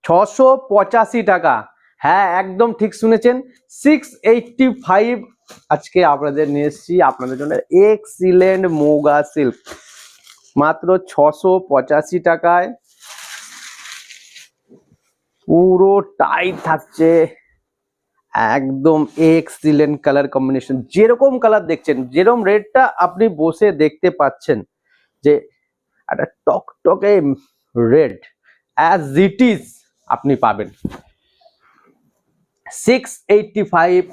685 টাকা। হ্যাঁ একদম ঠিক শুনেছেন, 685। আজকে আপনাদের নিয়ে এসেছি আপনাদের জন্য এক্সিলেন্ট মোগা সিল্ক, মাত্র 685 টাকায় পুরোটাই থাকছে একদম এক্সিলেন্ট কালার কম্বিনেশন। যেরকম কালার দেখছেন, যেরকম রেডটা আপনি বসে দেখতে পাচ্ছেন যে একটা টকটকে রেড অ্যাজ ইট ইজ আপনি পাবেন 685,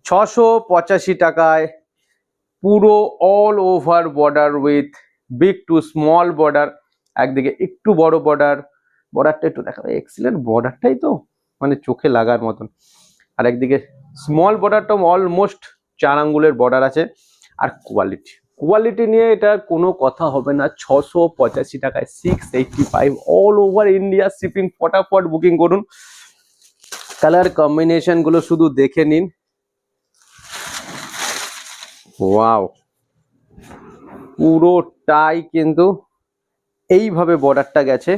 685 টাকায় পুরো all over border with big to small border. একদিকে একটু বড় বর্ডার, বর্ডারটা একটু দেখা যায় এক্সিলেন্ট, বর্ডারটাই তো মানে চোখে লাগার মতন। আর একদিকে স্মল বর্ডারটা অলমোস্ট 4 আঙ্গুলের বর্ডার আছে। আর কোয়ালিটি নিয়ে এটার কোনো কথা হবে না। 685 টাকায় 685 অল ওভার ইন্ডিয়া শিপিং। ফটাফট বুকিং করুন। কালার কম্বিনেশন গুলো শুধু দেখে নিন। ওয়াও, পুরোটাই কিন্তু এইভাবে বর্ডারটা গেছে।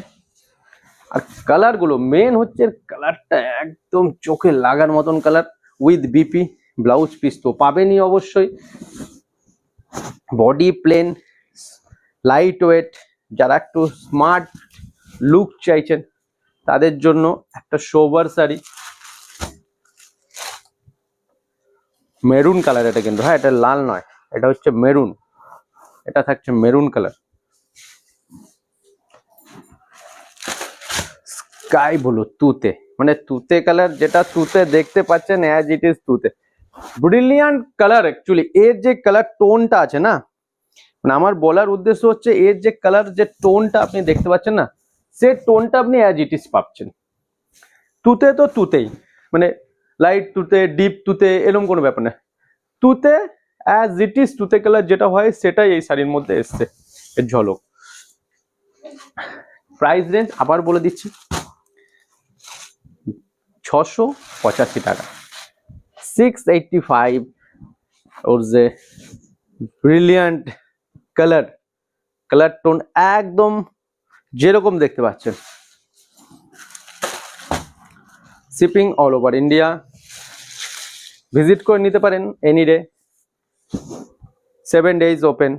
আর কালার গুলো মেন হচ্ছে কালারটা একদম চোখে লাগার মতন colour with BP. Blouse piece তো পাবেনই অবশ্যই। বডি প্লেন, লাইট ওয়েট, যারা একটু স্মার্ট লুক চাইছেন তাদের জন্য একটা সোবার শাড়ি। মেরুন কালার এটা কিন্তু, হ্যাঁ এটা লাল নয়, এটা হচ্ছে মেরুন। এটা থাকছে মেরুন কালার, স্কাই ব্লু তুতে, মানে তুতে কালার, যেটা তুতে দেখতে পাচ্ছেন অ্যাজ ইট ইজ তুতে। Brilliant colour. অ্যাকচুয়ালি এর যে কালার টোনটা আছে না, মানে আমার বলার উদ্দেশ্য হচ্ছে এর যে কালার যে টোনটা আপনি দেখতে পাচ্ছেন না, সে টোনটা আপনি অ্যাজ ইট ইজ পাচ্ছেন। তুতে তো তুতেই, মানে লাইট তুতে, ডিপ তুতে, এরকম কোনো ব্যাপার না। তুতে অ্যাজ ইট ইজ তুতে কালার যেটা হয় সেটাই এই শাড়ির মধ্যে এসছে, এর ঝলক। প্রাইস রেঞ্জ আবার বলে দিচ্ছি, 685 টাকা, 685। ওর যে ব্রিলিয়ান্ট কালার টোন একদম যেরকম দেখতে পাচ্ছেন। Shipping all over India. Visit করে নিতে পারেন এনি ডে, 7 days ওপেন।